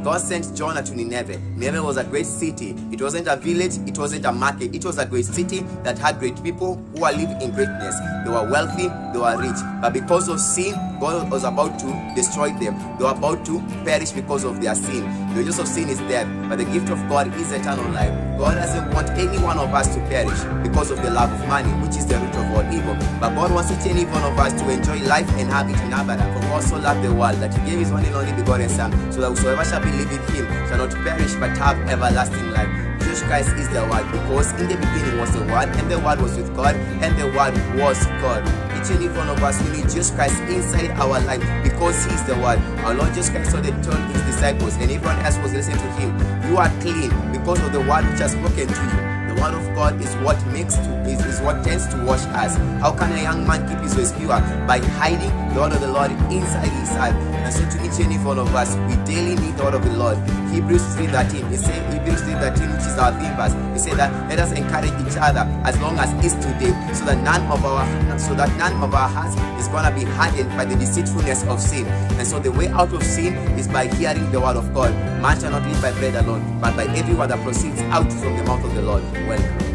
God sent Jonah to Nineveh. Nineveh was a great city. It wasn't a village, it wasn't a market. It was a great city that had great people who are living in greatness. They were wealthy, they were rich. But because of sin, God was about to destroy them. They were about to perish because of their sin. The wages of sin is death, but the gift of God is eternal life. God doesn't want any one of us to perish because of the love of money, which is the root of all evil. But God wants each and every one of us to enjoy life and have it in abundance. For God so loved the world that He gave His one and only begotten Son, so that whosoever shall believe in Him shall not perish but have everlasting life. Jesus Christ is the Word, because in the beginning was the Word, and the Word was with God, and the Word was God. Each and every one of us, we need Jesus Christ inside our life, because He is the Word. Our Lord Jesus Christ told His disciples, and everyone else was listening to Him, you are clean because of the Word which has spoken to you. The Word of God is what is what tends to wash us. How can a young man keep his ways pure? By hiding the Word of the Lord inside his heart. And so to each and every one of us, we daily need the Word of the Lord. Hebrews 3:13, Hebrews 3:13, which is our theme verse. He said that let us encourage each other as long as is today, so that none of our hearts is gonna be hardened by the deceitfulness of sin. And so the way out of sin is by hearing the Word of God. Man shall not live by bread alone, but by every word that proceeds out from the mouth of the Lord. Welcome.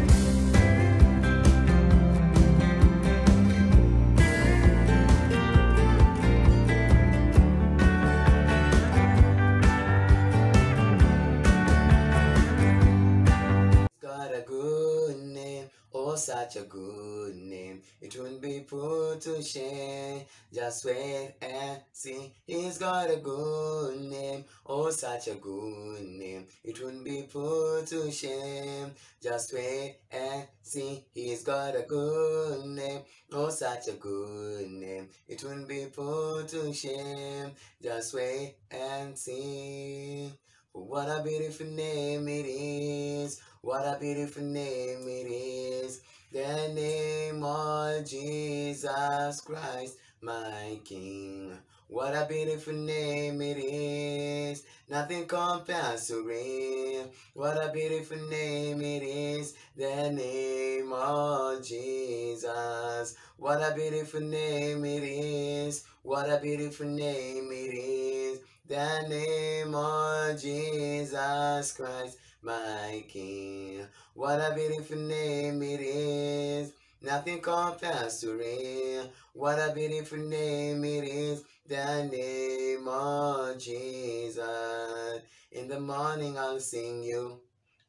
Such a good name, it wouldn't be put to shame. Just wait and see, He's got a good name. Oh, such a good name, it wouldn't be put to shame. Just wait and see, He's got a good name. Oh, such a good name, it wouldn't be put to shame. Just wait and see. What a beautiful name it is. What a beautiful name it is. The name of Jesus Christ, my King. What a beautiful name it is. Nothing compares to Him. What a beautiful name it is. The name of Jesus. What a beautiful name it is. What a beautiful name it is. The name of Jesus Christ, my King. What a beautiful name it is. Nothing compares to Him. What a beautiful name it is. The name of Jesus. In the morning I'll sing, you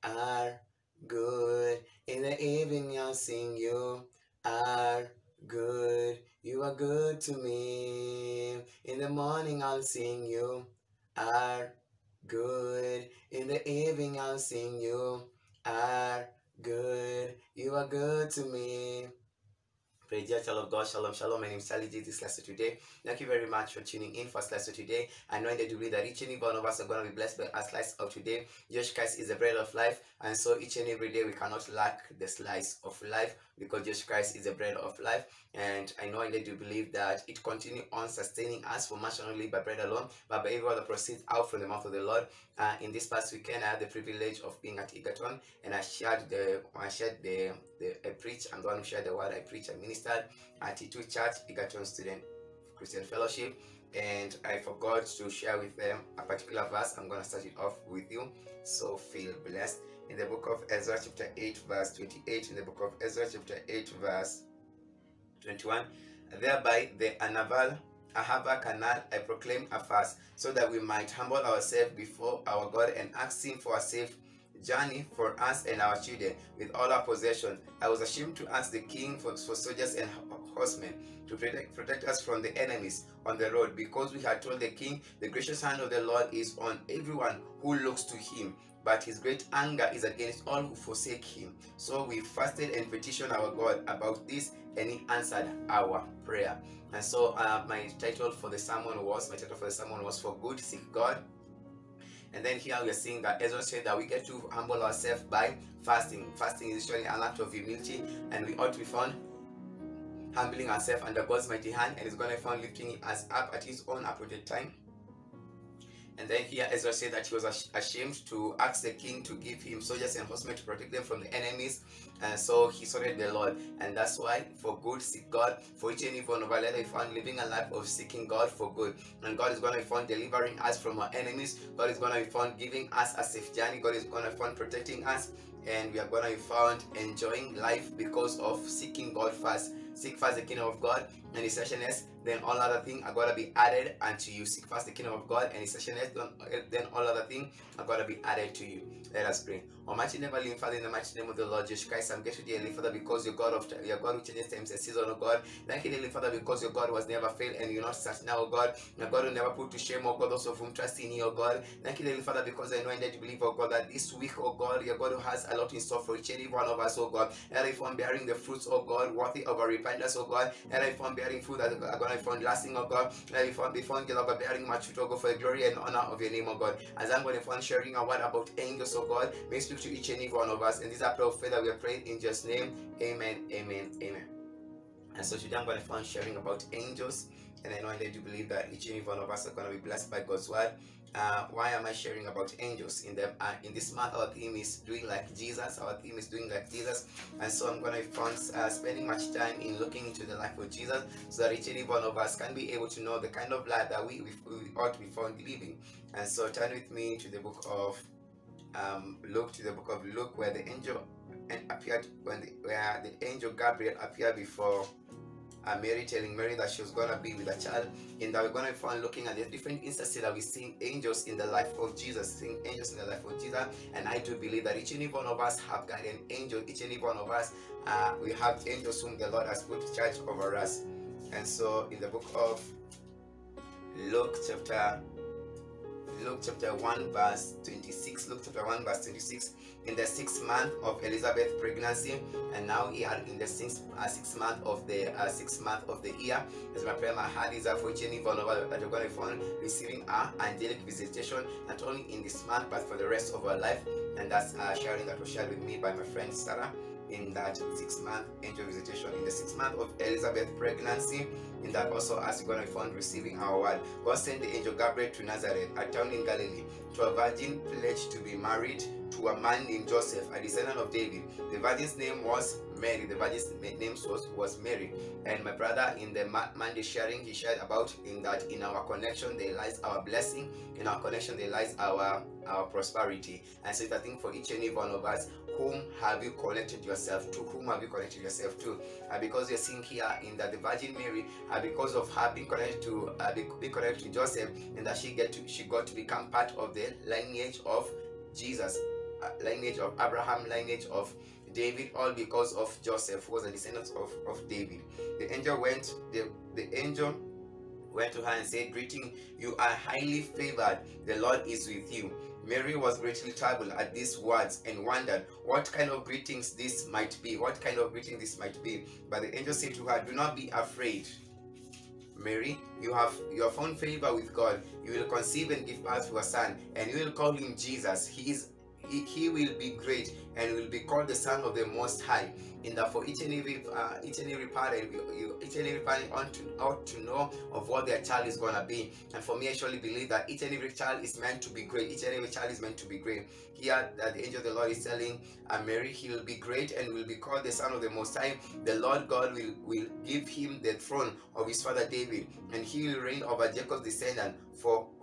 are good. In the evening I'll sing, you are good. You are good to me. In the morning I'll sing, you are good. In the evening I'll sing, you are good. You are good to me. Praise the child of God. Shalom, shalom. My name is Charlie J. This lesson today. Thank you very much for tuning in for this lesson today. I know in the degree that each and every one of us are going to be blessed by our slice of today. Jesus Christ is the bread of life, and so each and every day we cannot lack the slice of life, because Jesus Christ is the bread of life. And I know I do believe that it continues on sustaining us, for man shall not live by bread alone, but by every word that proceeds out from the mouth of the Lord. In this past weekend, I had the privilege of being at Egerton, and I preached. I'm the one who shared the word. I preached and ministered at T2 Church, Egerton Student Christian Fellowship, and I forgot to share with them a particular verse. I'm going to start it off with you, so feel blessed. In the book of Ezra chapter 8 verse 28, in the book of Ezra chapter 8 verse 21, thereby the Ahava canal I proclaim a fast, so that we might humble ourselves before our God and ask Him for a safe journey for us and our children with all our possessions. I was ashamed to ask the king for soldiers and horsemen to protect us from the enemies on the road, because we had told the king, the gracious hand of the Lord is on everyone who looks to Him, but His great anger is against all who forsake Him. So we fasted and petitioned our God about this, and He answered our prayer. And so my title for the sermon was For Good Seek God. And then here we are seeing that Ezra said that we get to humble ourselves by fasting. Fasting is usually an act of humility, and we ought to be found humbling ourselves under God's mighty hand, and He's going to be found lifting us up at His own appointed time. And then here Ezra said that he was ashamed to ask the king to give him soldiers and horsemen to protect them from the enemies. And so he sought the Lord. And that's why for good seek God. For each and every one of us, let us be found living a life of seeking God for good. And God is going to be found delivering us from our enemies. God is going to be found giving us a safe journey. God is going to be found protecting us. And we are going to be found enjoying life because of seeking God first. Seek first the kingdom of God and His righteousness, then all other things are going to be added unto you. Seek first the kingdom of God and His righteousness, then all other things are going to be added to you. Let us pray. Almighty, never living Father, in the mighty name of the Lord Jesus Christ, I'm grateful, dearly Father, because you're God who changes times and seasons, oh God. Thank you, dearly Father, because your God was never failed and you're not such now, oh God. Your God will never put to shame, oh God, those of whom trust in you, oh God. Thank you, dearly Father, because I know and that you believe, oh God, that this week, oh God, your God who has a lot in store for each and every one of us, oh God. And if I'm bearing the fruits, oh God, worthy of our repentance, oh God. And if I'm bearing fruit that are going to be found lasting, oh God. And if I'm found bearing much fruit, oh God, for the glory and honor of your name, oh God. As I'm going to find sharing a word about angels, oh God, may speak to each and every one of us. And this is a prayer of faith that we are praying in Jesus' name. Amen, amen, amen. And so today I'm going to find sharing about angels. And I know that you believe that each and every one of us are going to be blessed by God's word. Why am I sharing about angels? In this month, our theme is doing like Jesus. Our theme is doing like Jesus. And so I'm going to be spending much time in looking into the life of Jesus, so that each and every one of us can be able to know the kind of life that we ought to be found living. And so turn with me to the book of Luke, where the angel appeared, where the angel Gabriel appeared before Mary, telling Mary that she was going to be with a child. And that we're going to be found looking at the different instances that we see angels in the life of Jesus, seeing angels in the life of Jesus. And I do believe that each and every one of us have guardian angels. Each and every one of us, we have angels whom the Lord has put charge over us. And so in the book of Luke chapter 1 verse 26, Luke chapter 1 verse 26, in the 6th month of Elizabeth's pregnancy, and now we are in the sixth month of the year. As my prayer, my heart is for each and every one of us that you're going to find receiving our angelic visitation, not only in this month but for the rest of our life. And that's sharing that was shared with me by my friend Sarah, in that 6-month angel visitation, in the 6th month of Elizabeth's pregnancy. In that also, as we're going to be found receiving our word, God sent the angel Gabriel to Nazareth, a town in Galilee, to a virgin pledged to be married to a man named Joseph, a descendant of David. The virgin's name was Mary. The virgin's name was Mary. And my brother, in the Monday sharing, he shared about in that in our connection there lies our blessing, in our connection there lies our prosperity. And so I think for each and every one of us, whom have you connected yourself to? Whom have you connected yourself to? Because you're seeing here in that the Virgin Mary, because of her being connected to Joseph, and that she got to become part of the lineage of Jesus, lineage of Abraham, lineage of David, all because of Joseph, who was a descendant of David. The angel went to her and said, "Greeting, you are highly favored. The Lord is with you." Mary was greatly troubled at these words and wondered what kind of greetings this might be. But the angel said to her, "Do not be afraid, Mary. You have found favor with God. You will conceive and give birth to a son, and you will call him Jesus. He will be great and will be called the Son of the Most High." In that for each and every parent, each and every parent ought to know of what their child is gonna be. And for me, I actually believe that each and every child is meant to be great. Each and every child is meant to be great. Here, the angel of the Lord is telling Mary, he will be great and will be called the Son of the Most High. The Lord God will give him the throne of his father David, and he will reign over Jacob's descendant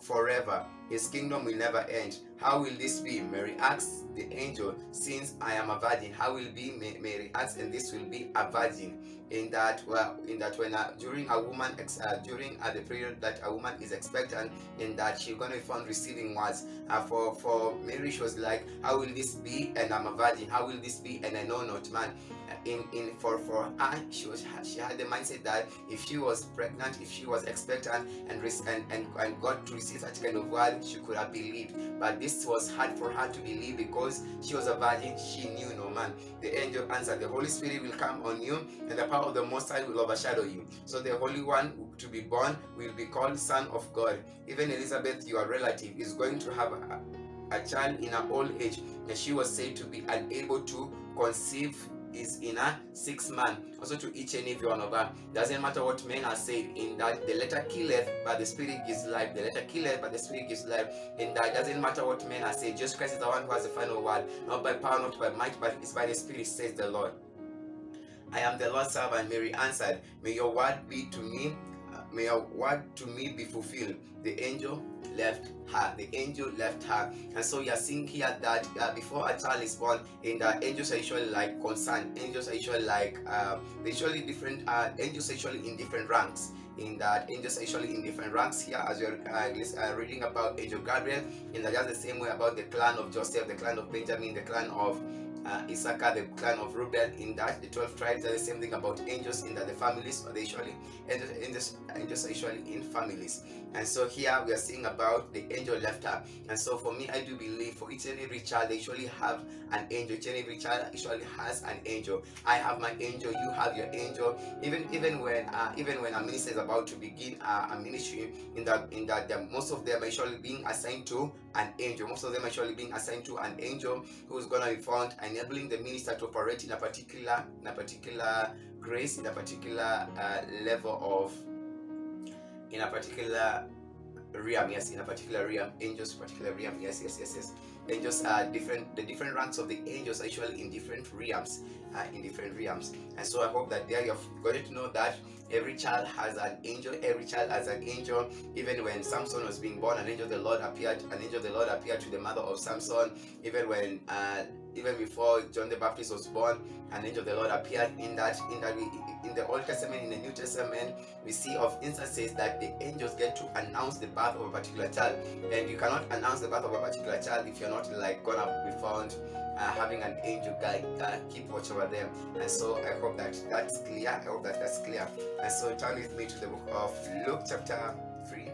forever. His kingdom will never end. How will this be? Mary asks the angel, "Since I am a virgin, how will it be?" Mary asks, and this will be a virgin. During the period that a woman is expectant, in that she's going to be found receiving words. For Mary, she was like, "How will this be? And I'm a virgin. How will this be? And I know not man." For her, she had the mindset that if she was pregnant, if she was expectant and got to receive such kind of word, she could have believed. But this was hard for her to believe because she was a virgin. She knew no man. The angel answered, "The Holy Spirit will come on you, and the power of the Most High will overshadow you. So the Holy One to be born will be called Son of God. Even Elizabeth, your relative, is going to have a child in her old age, and she was said to be unable to conceive is in a 6 month, also to each and every one of us. Doesn't matter what men are saying, in that the letter killeth, but the spirit gives life. The letter killeth, but the spirit gives life. In that doesn't matter what men are saying. Jesus Christ is the one who has the final word, not by power, not by might, but it's by the Spirit, says the Lord. I am the Lord's servant. Mary answered, may your word be to me, may your word to me be fulfilled. The angel left her. The angel left her. And so you are seeing here that before a child is born, in the angels are usually like concerned. Angels are usually like they usually different. Angels are usually in different ranks. In that angels are usually in different ranks here, as we are reading about Angel Gabriel. In that just the same way about the clan of Joseph, the clan of Benjamin, the clan of Issachar, the clan of Reuben. In that the 12 tribes are the same thing about angels, in that the families are they usually angels are usually in families. And so here we are seeing about the angel left her. And so for me, I do believe for each and every child they usually have an angel. Each and every child usually has an angel. I have my angel, you have your angel. Even when a minister is about to begin a ministry, in that most of them are usually being assigned to an angel. Most of them are usually being assigned to an angel who is going to be found enabling the minister to operate in a particular grace, in a particular level of, in a particular realm. Yes, in a particular realm. Angels, particular realm. Yes. Angels are different. The different ranks of the angels are usually in different realms. And so I hope that there you've got to know that every child has an angel. Every child has an angel. Even when Samson was being born, an angel of the Lord appeared. An angel of the Lord appeared to the mother of Samson. Even before John the Baptist was born, an angel of the Lord appeared. In the Old Testament, in the New Testament, we see of instances that the angels get to announce the birth of a particular child, and you cannot announce the birth of a particular child if you're not like gonna be found having an angel guide keep watch over them. And so I hope that that's clear. I hope that that's clear. And so turn with me to the book of Luke chapter 3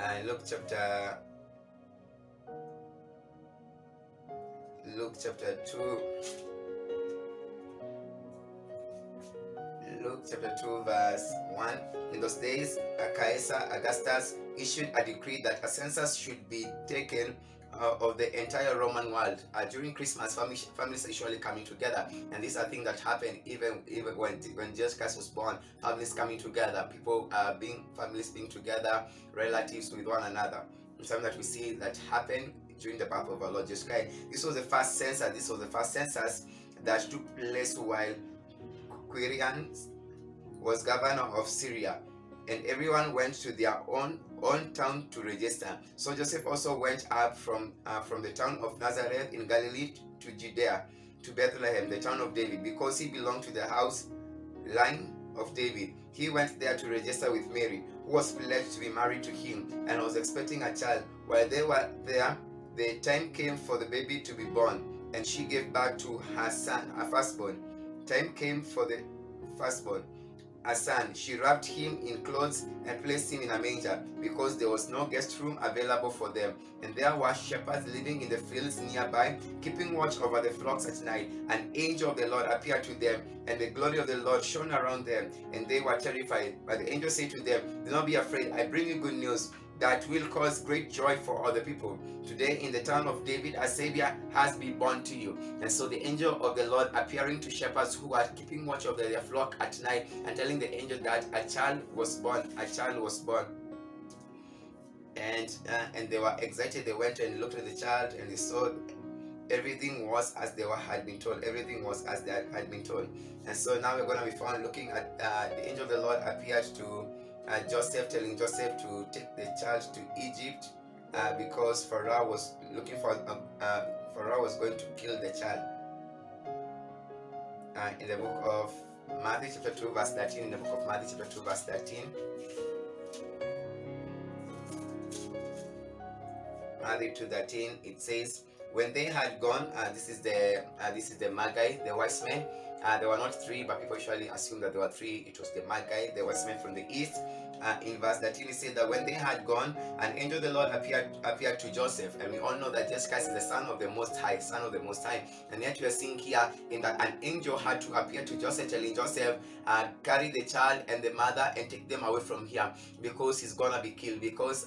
and Luke chapter 2. Luke chapter 2 verse 1. In those days, Caesar Augustus issued a decree that a census should be taken of the entire Roman world. During Christmas, families are usually coming together, and these are things that happen even when Jesus Christ was born. Families coming together, families being together, relatives with one another. It's something that we see that happen during the birth of our Lord Jesus Christ. This was the first census. This was the first census that took place while Quirinius was governor of Syria, and everyone went to their own town to register. So Joseph also went up from the town of Nazareth in Galilee to Judea, to Bethlehem, the town of David, because he belonged to the house line of David. He went there to register with Mary, who was pledged to be married to him and was expecting a child. While they were there, the time came for the baby to be born, and she gave birth to her son, her firstborn. Time came for the firstborn, a son. She wrapped him in clothes and placed him in a manger, because there was no guest room available for them. And there were shepherds living in the fields nearby, keeping watch over the flocks at night. An angel of the Lord appeared to them, and the glory of the Lord shone around them, and they were terrified. But the angel said to them, do not be afraid. I bring you good news that will cause great joy for all the people. Today in the town of David a Savior has been born to you. And so the angel of the Lord appearing to shepherds who are keeping watch of their flock at night, and telling the angel that a child was born. And they were excited. They went and looked at the child, and they saw everything was as they had been told. Everything was as they had been told. And so now we're going to be found looking at the angel of the Lord appeared to Joseph, telling Joseph to take the child to Egypt because Pharaoh was looking for Pharaoh was going to kill the child. In the book of Matthew chapter 2 verse 13, in the book of Matthew chapter 2 verse 13, Matthew 2:13, it says, when they had gone, this is the Magi, the wise men. There were not three, but people usually assume that there were three. It was the Magi, the wise men from the east. In verse 13, it said that when they had gone, an angel of the Lord appeared to Joseph, and we all know that Jesus Christ is the Son of the Most High, And yet we are seeing here in that an angel had to appear to Joseph, telling Joseph, carry the child and the mother and take them away from here, because he's gonna be killed. Because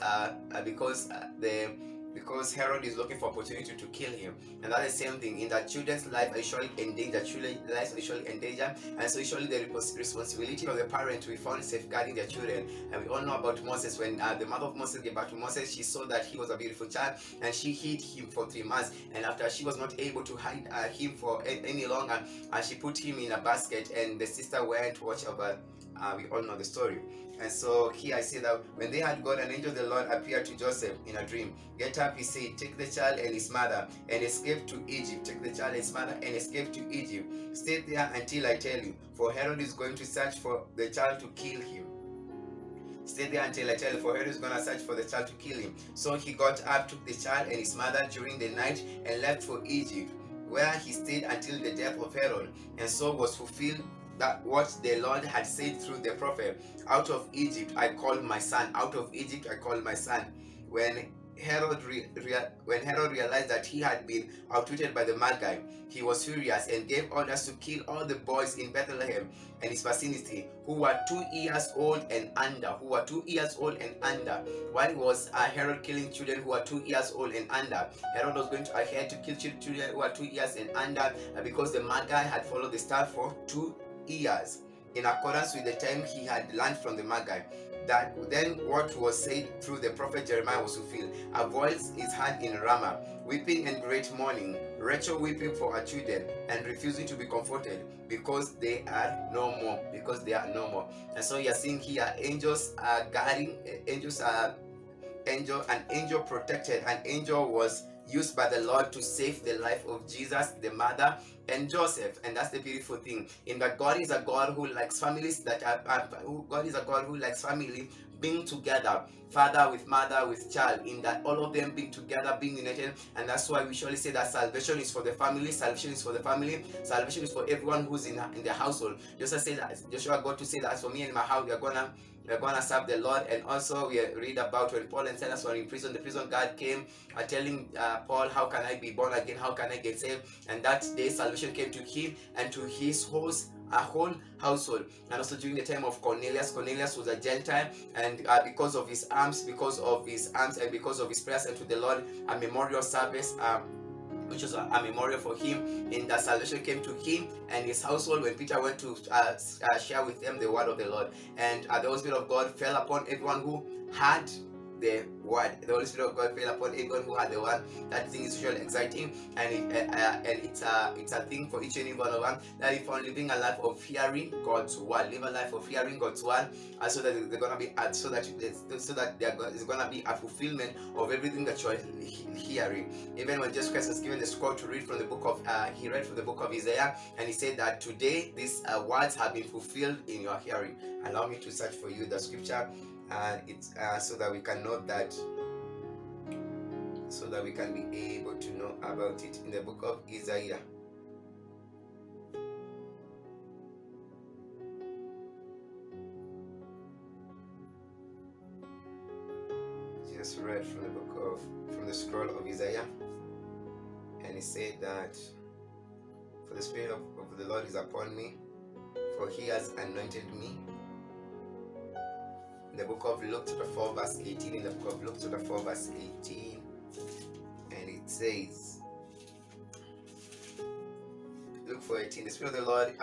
because Herod is looking for opportunity to kill him. And that's the same thing in that children's life are usually in danger, children's lives are usually in danger, and so usually the responsibility of the parent to be found safeguarding their children. And we all know about Moses. When the mother of Moses gave birth to Moses, she saw that he was a beautiful child, and she hid him for 3 months. And after she was not able to hide him for any longer, she put him in a basket, and the sister went to watch over. We all know the story. And so here I say that when they had gone, an angel of the Lord appeared to Joseph in a dream. Get up, he said, take the child and his mother and escape to Egypt. Take the child and his mother and escape to Egypt. Stay there until I tell you, for Herod is going to search for the child to kill him. Stay there until I tell you, for Herod is going to search for the child to kill him. So he got up, took the child and his mother during the night and left for Egypt, where he stayed until the death of Herod. And so was fulfilled that what the Lord had said through the prophet, out of Egypt I called my son, out of Egypt I called my son. When Herod realized that he had been outwitted by the Magi, he was furious and gave orders to kill all the boys in Bethlehem and its vicinity who were 2 years old and under. Why was Herod killing children who were 2 years old and under? Herod was going ahead to kill children who were 2 years and under because the Magi had followed the star for 2 years in accordance with the time he had learned from the Magi. That then what was said through the prophet Jeremiah was fulfilled. A voice is heard in Ramah, weeping and great mourning, Rachel weeping for her children and refusing to be comforted because they are no more. And so you are seeing here angels are guarding, an angel protected, an angel was used by the Lord to save the life of Jesus, the mother, and Joseph. And that's the beautiful thing, in that God is a God who likes families God is a God who likes family being together, father with mother with child, in that all of them being together, being united. And that's why we surely say that salvation is for the family, salvation is for everyone who's in the household. Joshua got to say that, for me and my house we're gonna serve the Lord. And also we read about when Paul and Silas were in prison, the prison guard came telling Paul, how can I be born again, how can I get saved? And that day salvation came to him and to his whole household. And also during the time of Cornelius was a Gentile, and because of his arms and because of his prayers unto the Lord, a memorial service which was a memorial for him, in that salvation came to him and his household when Peter went to share with them the word of the Lord. And the Holy Spirit of God fell upon everyone who had the word. The Holy Spirit of God fell upon everyone who had the word. That thing is usually exciting, and it's a thing for each and every one of them, that if I'm living a life of hearing God's word, live a life of hearing God's word, so that they're gonna be so that there's gonna be a fulfillment of everything that you're hearing. Even when Jesus Christ was given the scroll to read from the book of he read from the book of Isaiah, and he said that today these words have been fulfilled in your hearing. Allow me to search for you the scripture, and it's so that we can know that, so that we can be able to know about it in the book of Isaiah. Just read from the scroll of Isaiah, and he said that, for the Spirit of the Lord is upon me, for he has anointed me. In the book of Luke chapter 4 verse 18, in the book of Luke chapter 4 verse 18, and it says, Luke 4:18, the Spirit of the Lord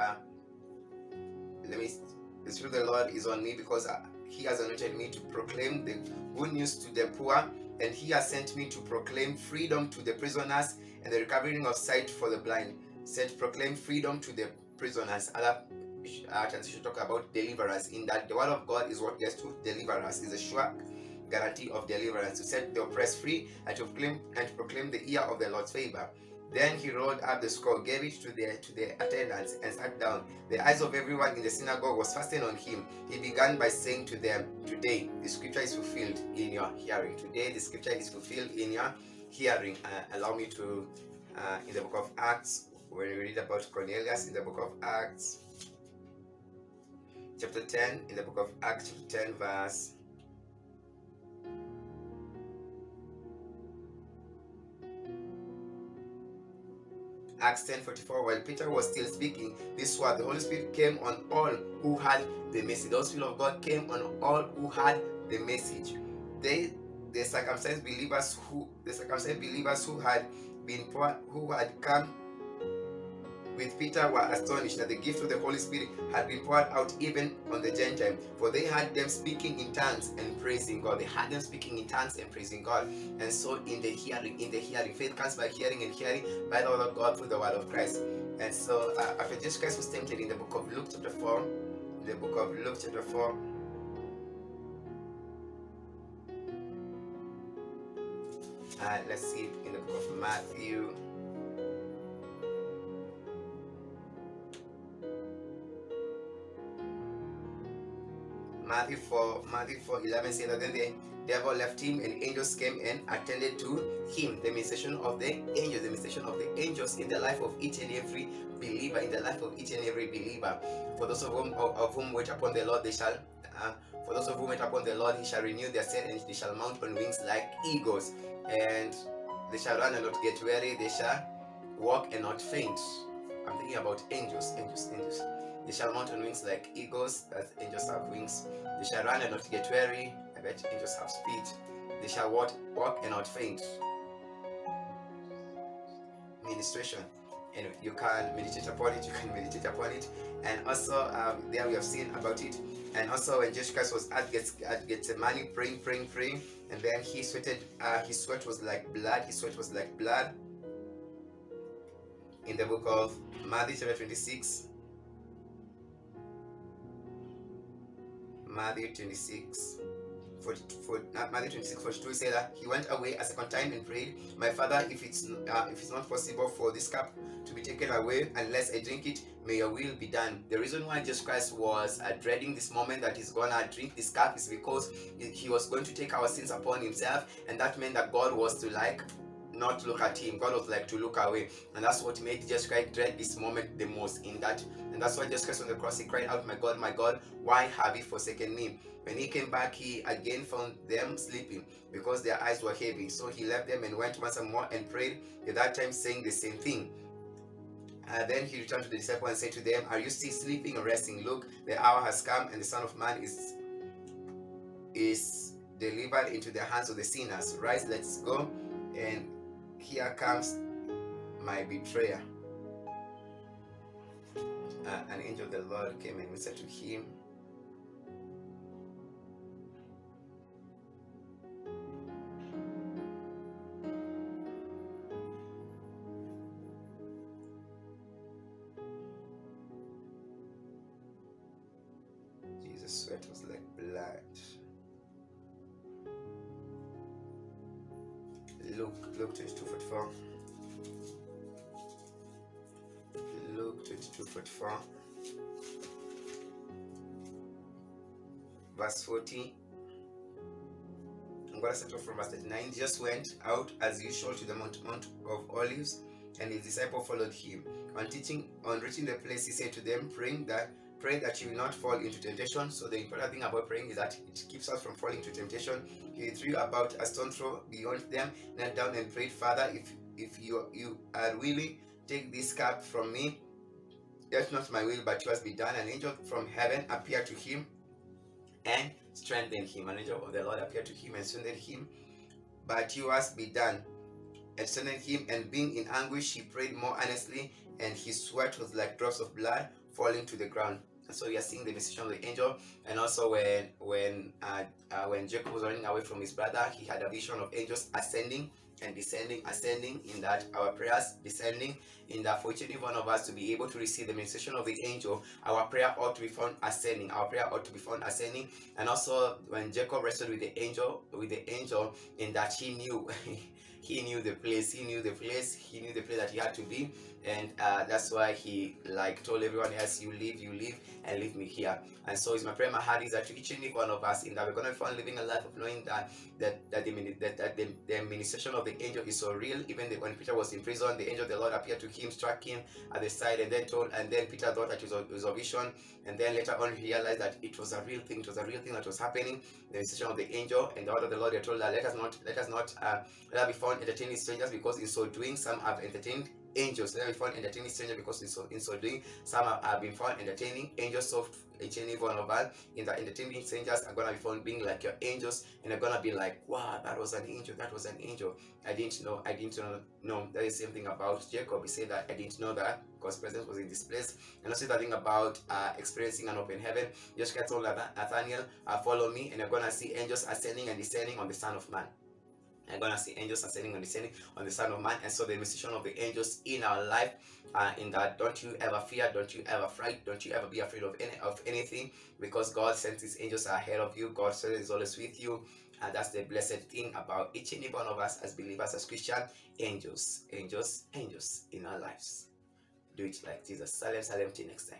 the Spirit of the Lord is on me, because he has anointed me to proclaim the good news to the poor, and he has sent me to proclaim freedom to the prisoners and the recovering of sight for the blind. Said proclaim freedom to the prisoners. Other translation talk about deliverance, in that the word of God is what gets to deliver us, is a sure guarantee of deliverance, to set the oppressed free, and to proclaim the year of the Lord's favor. Then he rolled up the scroll, gave it to the attendants, and sat down. The eyes of everyone in the synagogue was fastened on him. He began by saying to them, today the scripture is fulfilled in your hearing. Today the scripture is fulfilled in your hearing. Allow me to, in the book of Acts, when we read about Cornelius, in the book of Acts chapter 10, in the book of Acts chapter 10 verse Acts 10:44, while Peter was still speaking this word, the Holy Spirit came on all who had the message. The Holy Spirit of God came on all who had the message. the circumcised believers who had come with Peter were astonished that the gift of the Holy Spirit had been poured out even on the Gentiles, for they had them speaking in tongues and praising God. They had them speaking in tongues and praising God. And so in the hearing, faith comes by hearing, and hearing by the word of God through the word of Christ. And so after Jesus Christ was tempted in the book of Luke chapter 4, let's see it in the book of Matthew. Matthew 4:11 says that then the devil left him and angels came and attended to him. The ministration of the angels in the life of each and every believer, For those of whom wait upon the Lord, he shall renew their strength, and they shall mount on wings like eagles, and they shall run and not get weary, they shall walk and not faint. I'm thinking about angels. They shall mount on wings like eagles, as angels have wings. They shall run and not get weary. I bet angels have speed. They shall walk and not faint. Ministration. And you can meditate upon it. And also, there we have seen about it. And also, when Jesus Christ was at Gethsemane praying, and then he sweated. His sweat was like blood. In the book of Matthew chapter 26. Matthew 26:42 said that he went away a second time and prayed, "My Father, if it's not possible for this cup to be taken away unless I drink it, may your will be done." The reason why Jesus Christ was dreading this moment that he's gonna drink this cup is because he was going to take our sins upon himself, and that meant that God was to not look at him. God was to look away, and that's what made Jesus Christ dread this moment the most. And that's why Jesus Christ on the cross, he cried out, my God, why have you forsaken me?" When he came back, he again found them sleeping because their eyes were heavy. So he left them and went once more and prayed, at that time saying the same thing. Then he returned to the disciples and said to them, "Are you still sleeping or resting? Look, the hour has come, and the Son of Man is delivered into the hands of the sinners. Rise, let's go, and here comes my betrayer." An angel of the Lord came and said to him, Jesus' sweat was like blood. Luke 22:44. Luke 22:44. Verse 40. I'm going to start off from verse 39. Jesus went out as usual to the Mount of Olives, and his disciples followed him. On reaching the place, he said to them, pray that you will not fall into temptation. So the important thing about praying is that it keeps us from falling into temptation. He threw about a stone throw beyond them, knelt down and prayed, "Father, if you are willing, take this cup from me. Yet not my will, but yours be done." An angel from heaven appeared to him and strengthened him. An angel of the Lord appeared to him and strengthened him. "But yours be done," and strengthened him. And being in anguish, he prayed more earnestly, and his sweat was like drops of blood falling to the ground. And so we are seeing the visitation of the angel. And also when Jacob was running away from his brother, he had a vision of angels ascending and descending, in that our prayers descending, in that for each and every one of us to be able to receive the ministration of the angel, our prayer ought to be found ascending. And also when Jacob wrestled with the angel, in that he knew he knew the place that he had to be, and that's why he told everyone else, you live and leave me here. And so it's my prayer, my heart is that to each and every one of us, in that we're going to be found living a life of knowing that the ministration of the angel is so real. Even when Peter was in prison, the angel of the Lord appeared to him, struck him at the side, and then Peter thought that it was a vision, and then later on he realized that it was a real thing. It was a real thing that was happening. The ministration of the angel, and the word of the Lord, they told that let us be found found entertaining strangers, because in so doing some have entertained angels. Let me be found entertaining strangers, because in so doing some have been found entertaining angels. So each and every one of us in the entertaining strangers are gonna be found being like your angels, and they're gonna be like, wow, that was an angel, that was an angel. I didn't know. No, that is the same thing about Jacob. He said that I didn't know that God's presence was in this place. And also the thing about experiencing an open heaven. Joshua told Nathaniel, follow me, and you're gonna see angels ascending and descending on the Son of Man. I'm gonna see angels ascending and descending on the Son of Man. And so the ministration of the angels in our life, in that, don't you ever fear, don't you ever fright, don't you ever be afraid of anything, because God sends his angels ahead of you. God is always with you, and that's the blessed thing about each and every one of us as believers, as Christians. Angels, angels, angels in our lives. Do it like Jesus. Salem, till next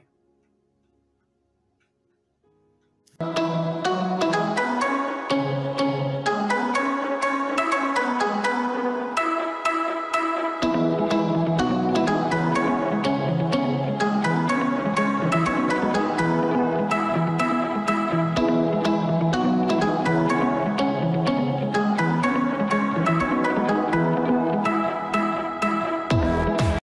time.